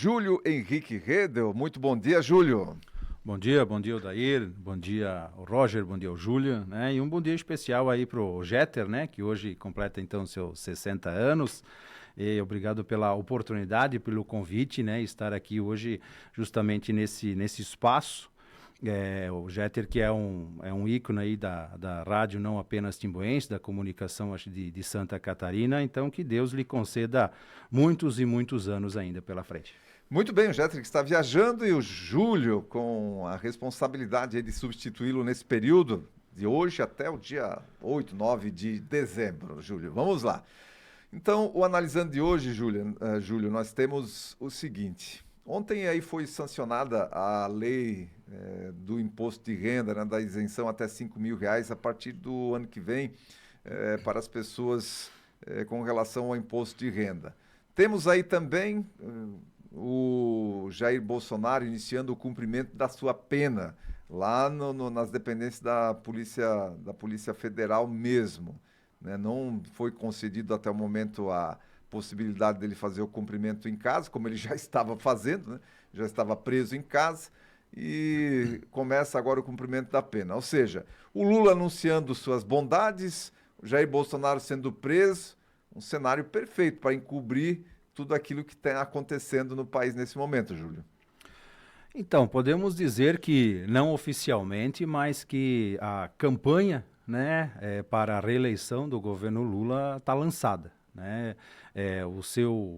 Júlio Henrique Redel. Muito bom dia, Júlio. Bom dia, Odair, bom dia, o Roger, bom dia, o Júlio, né? E um bom dia especial aí pro Jeter, né? Que hoje completa então seus 60 anos. E obrigado pela oportunidade, pelo convite, né? Estar aqui hoje justamente nesse espaço. O Jeter, que é um ícone aí da rádio, não apenas timboense, da comunicação acho, de Santa Catarina. Então, que Deus lhe conceda muitos e muitos anos ainda pela frente. Muito bem, o Jeter que está viajando e o Júlio com a responsabilidade aí de substituí-lo nesse período de hoje até o dia 8, 9 de dezembro, Júlio. Vamos lá. Então, o Analisando de hoje, Júlio, nós temos o seguinte. Ontem aí foi sancionada a lei do imposto de renda, né, da isenção até R$ 5.000 a partir do ano que vem para as pessoas com relação ao imposto de renda. Temos aí também o Jair Bolsonaro iniciando o cumprimento da sua pena lá nas dependências da Polícia Federal mesmo. Né? Não foi concedido até o momento a possibilidade dele fazer o cumprimento em casa, como ele já estava fazendo, né? Já estava preso em casa, e começa agora o cumprimento da pena. Ou seja, o Lula anunciando suas bondades, o Jair Bolsonaro sendo preso, um cenário perfeito para encobrir tudo aquilo que está acontecendo no país nesse momento, Júlio. Então, podemos dizer que, não oficialmente, mas que a campanha, né, para a reeleição do governo Lula está lançada, né?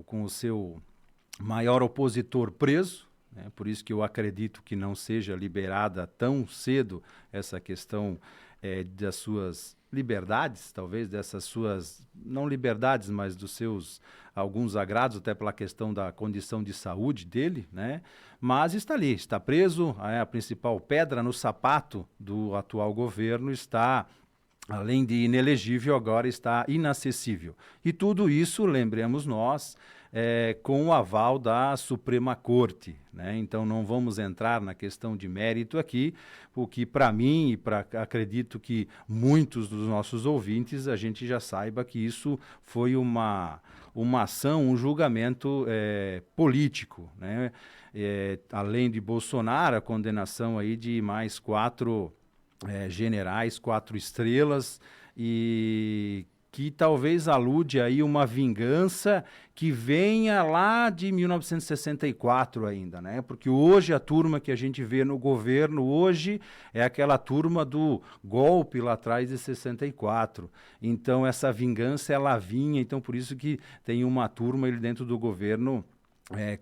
Com o seu maior opositor preso, né? Por isso que eu acredito que não seja liberada tão cedo essa questão das suas liberdades, talvez dessas suas, não liberdades, mas dos seus alguns agrados, até pela questão da condição de saúde dele, né? Mas está ali, está preso, a principal pedra no sapato do atual governo está, além de inelegível, agora está inacessível. E tudo isso, lembremos nós, com o aval da Suprema Corte, né? Então não vamos entrar na questão de mérito aqui, porque para mim e acredito que muitos dos nossos ouvintes, a gente já saiba que isso foi uma ação, um julgamento político, né? Além de Bolsonaro, a condenação aí de mais 4 generais, 4 estrelas, e que talvez alude aí uma vingança que venha lá de 1964 ainda, né? Porque hoje a turma que a gente vê no governo hoje é aquela turma do golpe lá atrás de 64. Então essa vingança ela vinha, então por isso que tem uma turma ali dentro do governo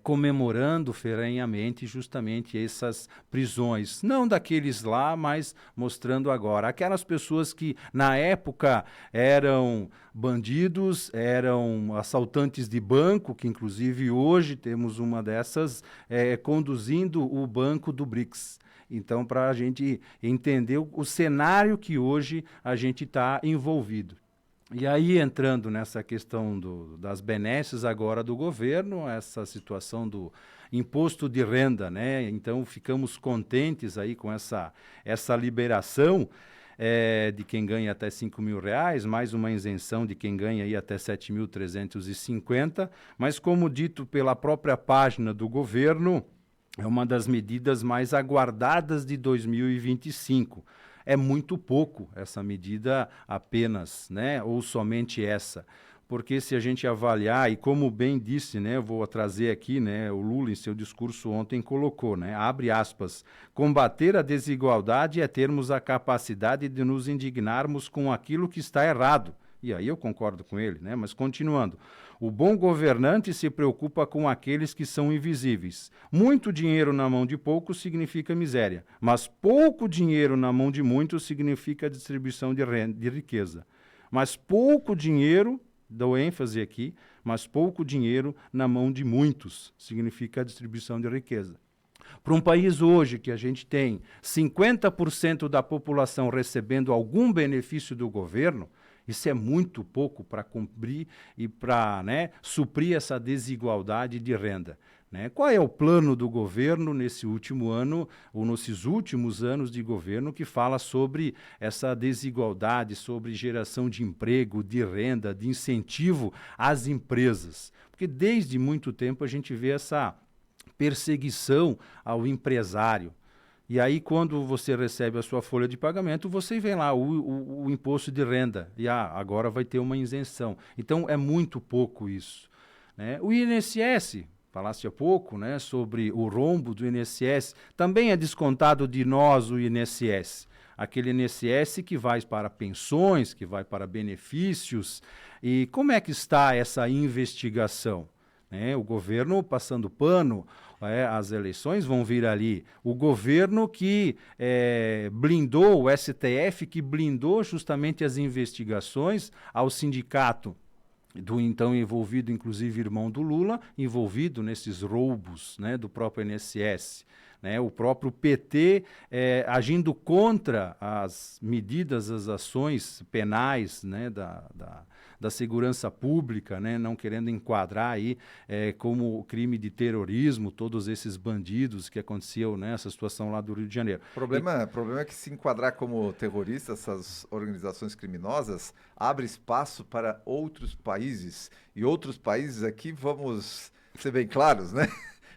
comemorando ferrenhamente justamente essas prisões, não daqueles lá, mas mostrando agora. Aquelas pessoas que na época eram bandidos, eram assaltantes de banco, que inclusive hoje temos uma dessas conduzindo o banco do BRICS. Então, para a gente entender o cenário que hoje a gente está envolvido. E aí, entrando nessa questão das benesses agora do governo, essa situação do imposto de renda, né? Então, ficamos contentes aí com essa liberação de quem ganha até R$ 5.000, mais uma isenção de quem ganha aí até 7.350, mas como dito pela própria página do governo, é uma das medidas mais aguardadas de 2025. É muito pouco essa medida apenas, né? Ou somente essa. Porque se a gente avaliar, e como bem disse, né, eu vou trazer aqui, né, o Lula em seu discurso ontem colocou, né, abre aspas, combater a desigualdade é termos a capacidade de nos indignarmos com aquilo que está errado. E aí eu concordo com ele, né? Mas continuando, o bom governante se preocupa com aqueles que são invisíveis. Muito dinheiro na mão de poucos significa miséria, mas pouco dinheiro na mão de muitos significa distribuição de riqueza. Mas pouco dinheiro, dou ênfase aqui, mas pouco dinheiro na mão de muitos significa distribuição de riqueza. Para um país hoje que a gente tem 50% da população recebendo algum benefício do governo, isso é muito pouco para cumprir e para, né, suprir essa desigualdade de renda. Né? Qual é o plano do governo nesse último ano, ou nesses últimos anos de governo, que fala sobre essa desigualdade, sobre geração de emprego, de renda, de incentivo às empresas? Porque desde muito tempo a gente vê essa perseguição ao empresário. E aí, quando você recebe a sua folha de pagamento, você vê lá o imposto de renda. E agora vai ter uma isenção. Então, é muito pouco isso, né? O INSS, falaste há pouco, né, sobre o rombo do INSS, também é descontado de nós o INSS. Aquele INSS que vai para pensões, que vai para benefícios. E como é que está essa investigação? O governo passando pano, as eleições vão vir ali. O governo que blindou, o STF que blindou justamente as investigações ao sindicato do então envolvido, inclusive irmão do Lula, envolvido nesses roubos, né, do próprio INSS. Né, o próprio PT agindo contra as medidas, as ações penais, né, da segurança pública, né, não querendo enquadrar aí como crime de terrorismo todos esses bandidos que aconteciam nessa situação lá do Rio de Janeiro. O problema é que se enquadrar como terrorista essas organizações criminosas abre espaço para outros países. E outros países aqui, vamos ser bem claros, né?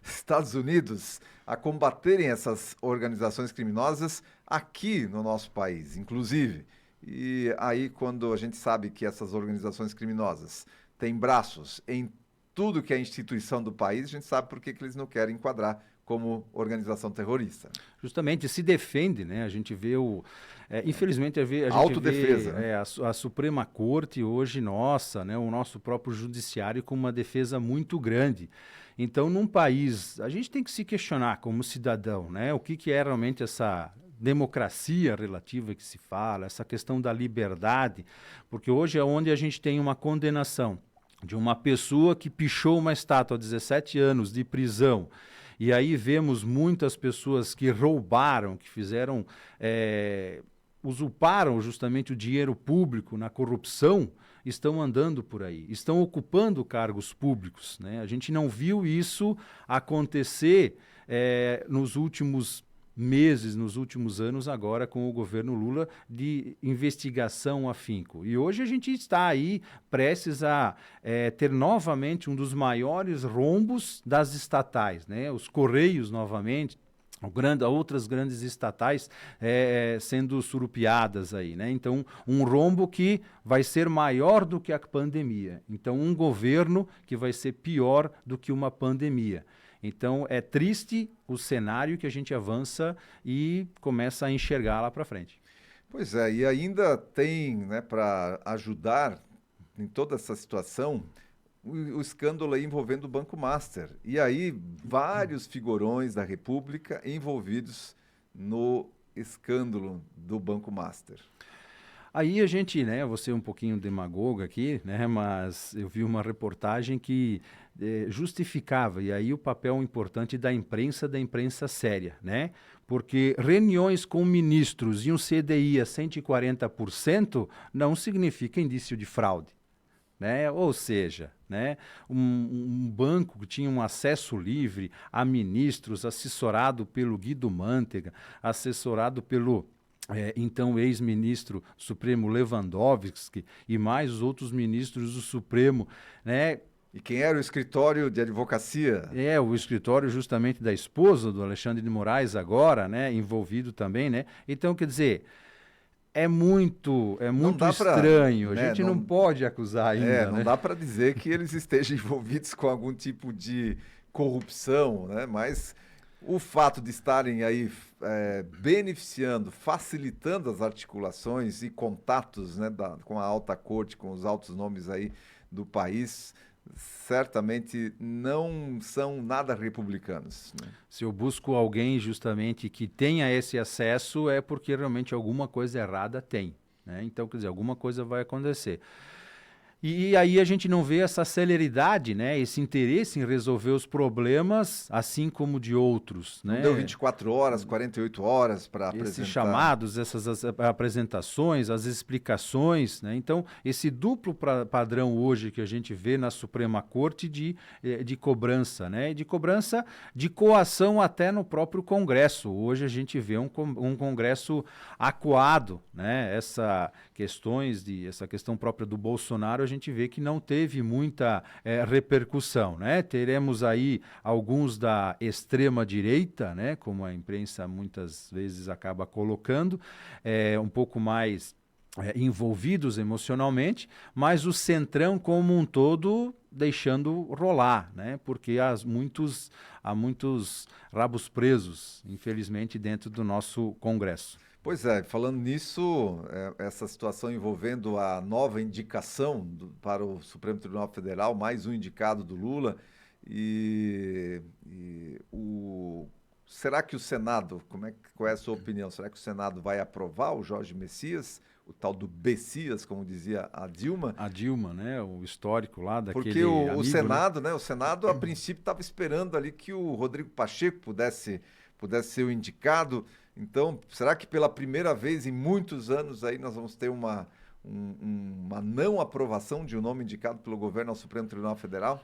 Estados Unidos, a combaterem essas organizações criminosas aqui no nosso país, inclusive. E aí, quando a gente sabe que essas organizações criminosas têm braços em tudo que é instituição do país, a gente sabe por que eles não querem enquadrar como organização terrorista. Justamente, se defende, né? A gente vê infelizmente, a gente autodefesa, vê né? a Suprema Corte hoje, nossa, né? O nosso próprio judiciário com uma defesa muito grande. Então, num país, a gente tem que se questionar como cidadão, né? O que é realmente essa democracia relativa que se fala, essa questão da liberdade, porque hoje é onde a gente tem uma condenação de uma pessoa que pichou uma estátua a 17 anos de prisão. E aí vemos muitas pessoas que roubaram, que fizeram, usurparam justamente o dinheiro público na corrupção, estão andando por aí, estão ocupando cargos públicos, né? A gente não viu isso acontecer nos últimos meses, nos últimos anos, agora com o governo Lula, de investigação afinco. E hoje a gente está aí prestes a ter novamente um dos maiores rombos das estatais, né? Os Correios novamente, outras grandes estatais sendo surupiadas aí, né? Então, um rombo que vai ser maior do que a pandemia. Então, um governo que vai ser pior do que uma pandemia. Então, é triste o cenário que a gente avança e começa a enxergar lá para frente. Pois é, e ainda tem, né, para ajudar em toda essa situação, o escândalo aí envolvendo o Banco Master. E aí, vários figurões da República envolvidos no escândalo do Banco Master. Aí a gente, né, vou ser um pouquinho demagogo aqui, né, mas eu vi uma reportagem que justificava, e aí o papel importante da imprensa séria, né? Porque reuniões com ministros e um CDI a 140% não significa indício de fraude. Né? Ou seja, né, um banco que tinha um acesso livre a ministros, assessorado pelo Guido Mantega, assessorado pelo então ex-ministro Supremo Lewandowski e mais os outros ministros do Supremo, né? E quem era o escritório de advocacia? O escritório justamente da esposa do Alexandre de Moraes agora, né, envolvido também, né? Então, quer dizer, é muito estranho. A gente não pode acusar ainda. Não dá para dizer que eles estejam envolvidos com algum tipo de corrupção, né? Mas o fato de estarem aí beneficiando, facilitando as articulações e contatos, né, com a alta corte, com os altos nomes aí do país, certamente não são nada republicanos, né? Se eu busco alguém justamente que tenha esse acesso, é porque realmente alguma coisa errada tem, né? Então, quer dizer, alguma coisa vai acontecer. E aí a gente não vê essa celeridade, né? Esse interesse em resolver os problemas, assim como de outros, né? Não deu 24 horas, 48 horas para apresentar. Esses chamados, essas apresentações, as explicações, né? Então, esse duplo padrão hoje que a gente vê na Suprema Corte de cobrança, né? De cobrança de coação até no próprio Congresso. Hoje a gente vê um Congresso acuado, né? Essa questão própria do Bolsonaro, a gente vê que não teve muita repercussão, né? Teremos aí alguns da extrema-direita, né? Como a imprensa muitas vezes acaba colocando, um pouco mais envolvidos emocionalmente, mas o centrão como um todo deixando rolar, né? Porque há muitos rabos presos, infelizmente, dentro do nosso Congresso. Pois é, falando nisso, essa situação envolvendo a nova indicação para o Supremo Tribunal Federal, mais um indicado do Lula, será que o Senado, qual é a sua opinião? Será que o Senado vai aprovar o Jorge Messias, o tal do Bessias, como dizia a Dilma? A Dilma, né? O histórico lá daquele Porque o amigo, Senado, né? O Senado, a princípio, estava esperando ali que o Rodrigo Pacheco pudesse ser o indicado. Então, será que pela primeira vez em muitos anos aí nós vamos ter uma não aprovação de um nome indicado pelo governo ao Supremo Tribunal Federal?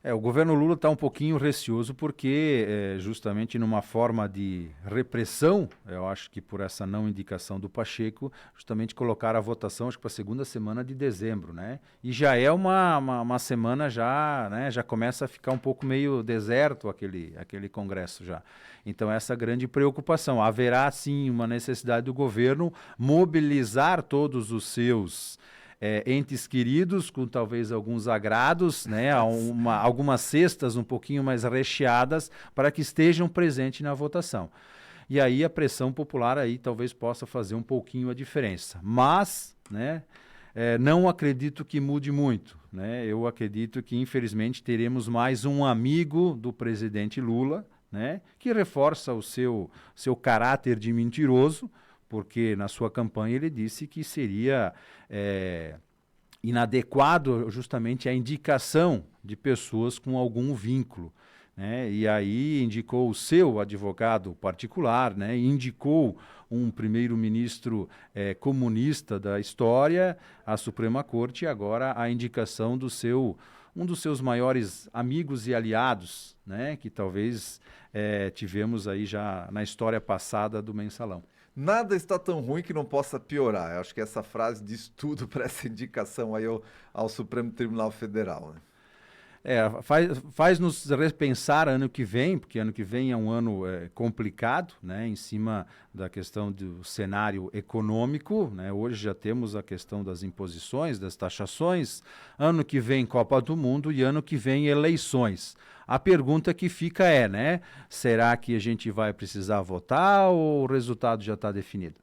O governo Lula está um pouquinho receoso porque, justamente numa forma de repressão, eu acho que por essa não indicação do Pacheco, justamente colocaram a votação, acho que para a segunda semana de dezembro, né? E já é uma semana já, né? Já começa a ficar um pouco meio deserto aquele congresso já. Então, essa grande preocupação. Haverá, sim, uma necessidade do governo mobilizar todos os seus entes queridos, com talvez alguns agrados, né, algumas cestas um pouquinho mais recheadas, para que estejam presentes na votação. E aí a pressão popular aí talvez possa fazer um pouquinho a diferença. Mas, né, não acredito que mude muito, né? Eu acredito que, infelizmente, teremos mais um amigo do presidente Lula, né, que reforça o seu caráter de mentiroso, porque na sua campanha ele disse que seria inadequado justamente a indicação de pessoas com algum vínculo, né? E aí indicou o seu advogado particular, né? Indicou um primeiro-ministro comunista da história à Suprema Corte, e agora a indicação um dos seus maiores amigos e aliados, né? Que talvez tivemos aí já na história passada do Mensalão. Nada está tão ruim que não possa piorar. Eu acho que essa frase diz tudo para essa indicação aí ao Supremo Tribunal Federal, né? Faz-nos repensar ano que vem, porque ano que vem é um ano complicado, né, em cima da questão do cenário econômico, né? Hoje já temos a questão das imposições, das taxações, ano que vem Copa do Mundo e ano que vem eleições. A pergunta que fica né, será que a gente vai precisar votar ou o resultado já está definido?